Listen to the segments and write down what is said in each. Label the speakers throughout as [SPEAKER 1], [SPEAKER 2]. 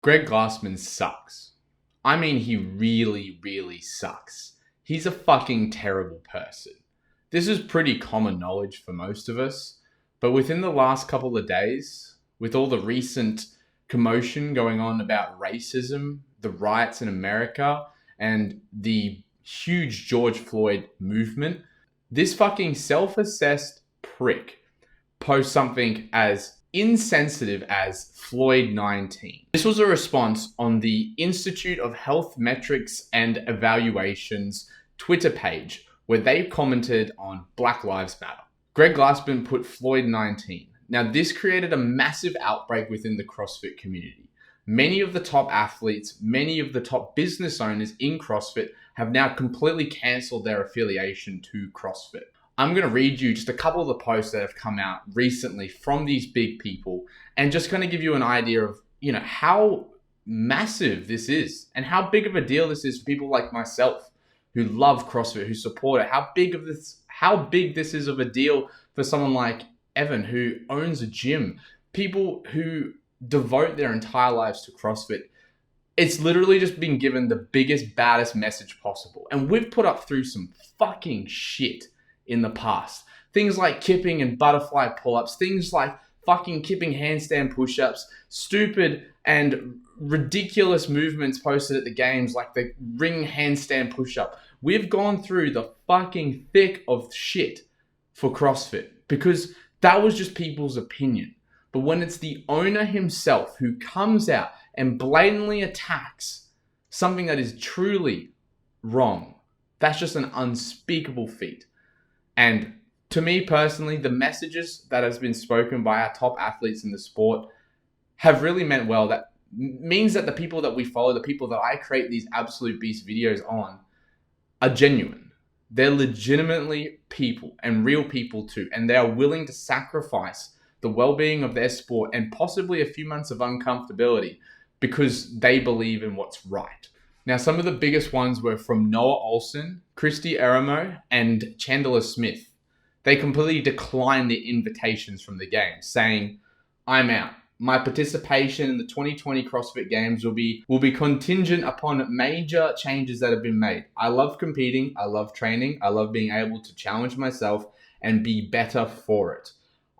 [SPEAKER 1] Greg Glassman sucks. I mean, he really, really sucks. He's a fucking terrible person. This is pretty common knowledge for most of us, but within the last couple of days, with all the recent commotion going on about racism, the riots in America, and the huge George Floyd movement, this fucking self-assessed prick posts something as insensitive as Floyd 19. This was a response on the Institute of Health Metrics and Evaluation's Twitter page where they commented on Black Lives Matter. Greg Glassman put Floyd 19. Now this created a massive outbreak within the CrossFit community. Many of the top athletes, many of the top business owners in CrossFit have now completely cancelled their affiliation to CrossFit. I'm going to read you just a couple of the posts that have come out recently from these big people and just kind of give you an idea of, how massive this is and how big of a deal this is for people like myself who love CrossFit, who support it. How big this is of a deal for someone like Evan who owns a gym, people who devote their entire lives to CrossFit. It's literally just been given the biggest, baddest message possible. And we've put up through some fucking shit in the past. Things like kipping and butterfly pull-ups, things like fucking kipping handstand push-ups, stupid and ridiculous movements posted at the games like the ring handstand push-up. We've gone through the fucking thick of shit for CrossFit because that was just people's opinion. But when it's the owner himself who comes out and blatantly attacks something that is truly wrong, that's just an unspeakable feat. And to me personally, the messages that has been spoken by our top athletes in the sport have really meant well. That means that the people that we follow, the people that I create these absolute beast videos on, are genuine. They're legitimately people and real people too. And they are willing to sacrifice the well-being of their sport and possibly a few months of uncomfortability because they believe in what's right. Now, some of the biggest ones were from Noah Olson, Christy Eramo, and Chandler Smith. They completely declined the invitations from the games, saying, "I'm out. My participation in the 2020 CrossFit Games will be contingent upon major changes that have been made. I love competing. I love training. I love being able to challenge myself and be better for it.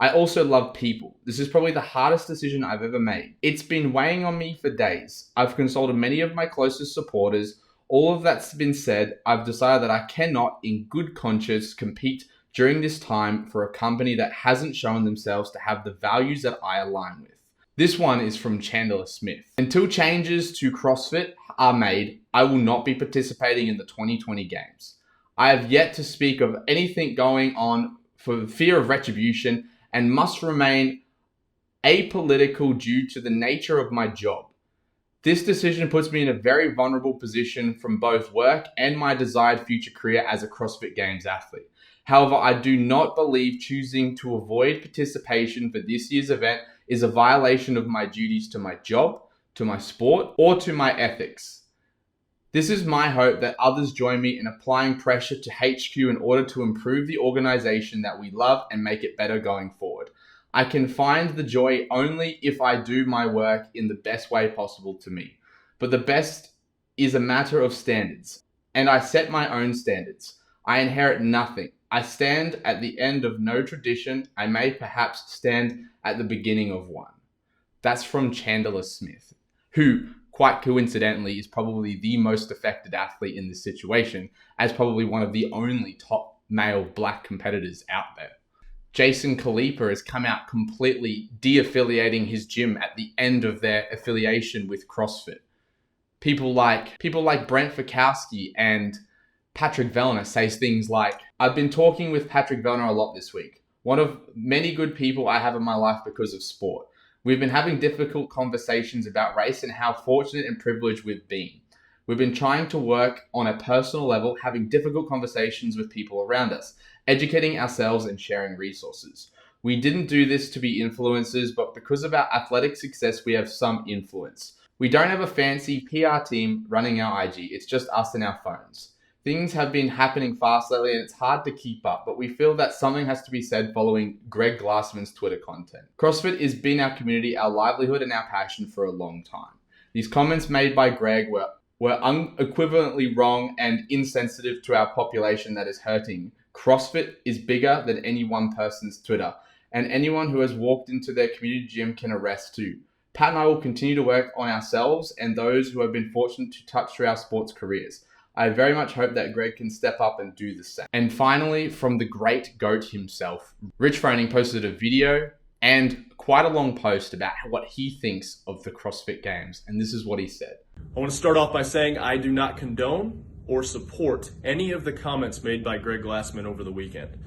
[SPEAKER 1] I also love people. This is probably the hardest decision I've ever made. It's been weighing on me for days. I've consulted many of my closest supporters. All of that's been said, I've decided that I cannot, in good conscience, compete during this time for a company that hasn't shown themselves to have the values that I align with." This one is from Chandler Smith. "Until changes to CrossFit are made, I will not be participating in the 2020 games. I have yet to speak of anything going on for fear of retribution and must remain apolitical due to the nature of my job. This decision puts me in a very vulnerable position from both work and my desired future career as a CrossFit Games athlete. However, I do not believe choosing to avoid participation for this year's event is a violation of my duties to my job, to my sport, or to my ethics. This is my hope that others join me in applying pressure to HQ in order to improve the organization that we love and make it better going forward. I can find the joy only if I do my work in the best way possible to me. But the best is a matter of standards, and I set my own standards. I inherit nothing. I stand at the end of no tradition. I may perhaps stand at the beginning of one." That's from Chandler Smith, who, quite coincidentally, is probably the most affected athlete in this situation, as probably one of the only top male black competitors out there. Jason Klupa has come out completely de-affiliating his gym at the end of their affiliation with CrossFit. People like Brent Fikowski and Patrick Vellner says things like, "I've been talking with Patrick Vellner a lot this week. One of many good people I have in my life because of sport. We've been having difficult conversations about race and how fortunate and privileged we've been. We've been trying to work on a personal level, having difficult conversations with people around us, educating ourselves and sharing resources. We didn't do this to be influencers, but because of our athletic success, we have some influence. We don't have a fancy PR team running our IG. It's just us and our phones. Things have been happening fast lately and it's hard to keep up, but we feel that something has to be said following Greg Glassman's Twitter content. CrossFit has been our community, our livelihood, and our passion for a long time. These comments made by Greg were unequivocally wrong and insensitive to our population that is hurting. CrossFit is bigger than any one person's Twitter, and anyone who has walked into their community gym can arrest too. Pat and I will continue to work on ourselves and those who have been fortunate to touch through our sports careers. I very much hope that Greg can step up and do the same. And finally, from the great GOAT himself, Rich Froning posted a video and quite a long post about what he thinks of the CrossFit Games. And this is what he said.
[SPEAKER 2] I want to start off by saying I do not condone or support any of the comments made by Greg Glassman over the weekend.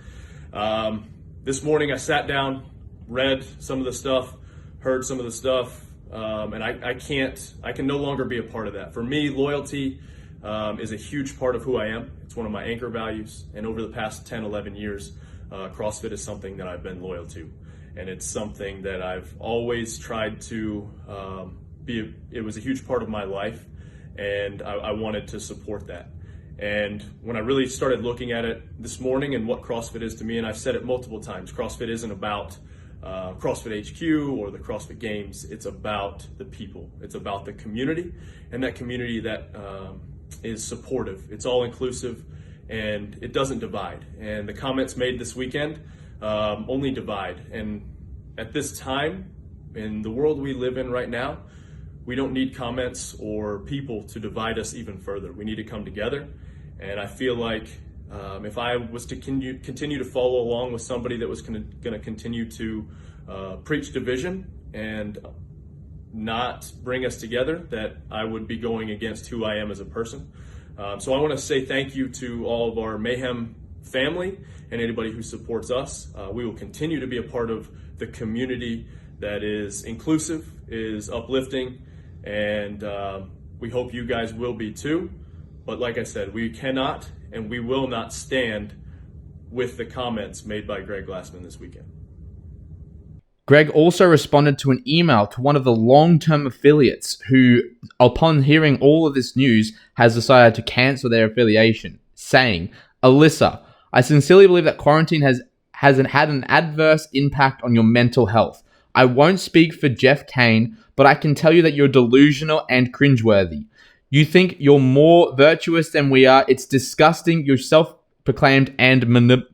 [SPEAKER 2] This morning I sat down, read some of the stuff, heard some of the stuff, and I can no longer be a part of that. For me, loyalty is a huge part of who I am. It's one of my anchor values, and over the past 10, 11 years, CrossFit is something that I've been loyal to. And it's something that I've always tried to it was a huge part of my life, and I wanted to support that. And when I really started looking at it this morning and what CrossFit is to me, and I've said it multiple times, CrossFit isn't about CrossFit HQ or the CrossFit Games. It's about the people. It's about the community, and that community that is supportive. It's all inclusive, and it doesn't divide. And the comments made this weekend only divide. And at this time, in the world we live in right now, we don't need comments or people to divide us even further. We need to come together. And I feel like if I was to continue to follow along with somebody that was going to continue to preach division and not bring us together, that I would be going against who I am as a person. So I want to say thank you to all of our Mayhem family and anybody who supports us. We will continue to be a part of the community that is inclusive, is uplifting, and we hope you guys will be too. But like I said, we cannot and we will not stand with the comments made by Greg Glassman this weekend.
[SPEAKER 1] Greg also responded to an email to one of the long-term affiliates who, upon hearing all of this news, has decided to cancel their affiliation, saying, Alyssa, I sincerely believe that quarantine has had an adverse impact on your mental health. I won't speak for Jeff Kane, but I can tell you that you're delusional and cringeworthy. You think you're more virtuous than we are. It's disgusting. You're self-proclaimed and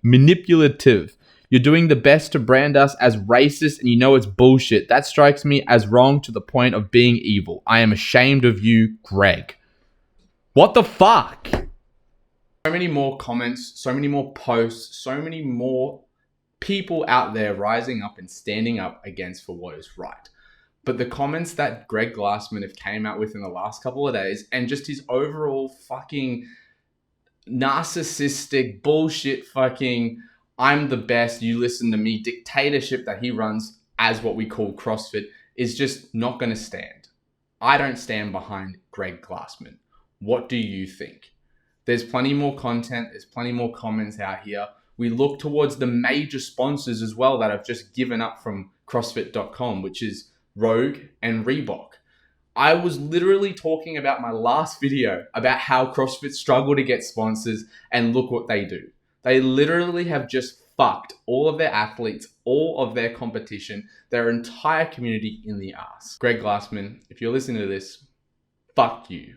[SPEAKER 1] manipulative. You're doing the best to brand us as racist, and you know it's bullshit. That strikes me as wrong to the point of being evil. I am ashamed of you, Greg. What the fuck? So many more comments, so many more posts, so many more people out there rising up and standing up against for what is right. But the comments that Greg Glassman have came out with in the last couple of days, and just his overall fucking narcissistic bullshit fucking I'm the best, you listen to me dictatorship that he runs as what we call CrossFit is just not going to stand. I don't stand behind Greg Glassman. What do you think? There's plenty more content. There's plenty more comments out here. We look towards the major sponsors as well that have just given up from CrossFit.com, which is Rogue and Reebok. I was literally talking about my last video about how CrossFit struggle to get sponsors, and look what they do. They literally have just fucked all of their athletes, all of their competition, their entire community in the ass. Greg Glassman, if you're listening to this, fuck you.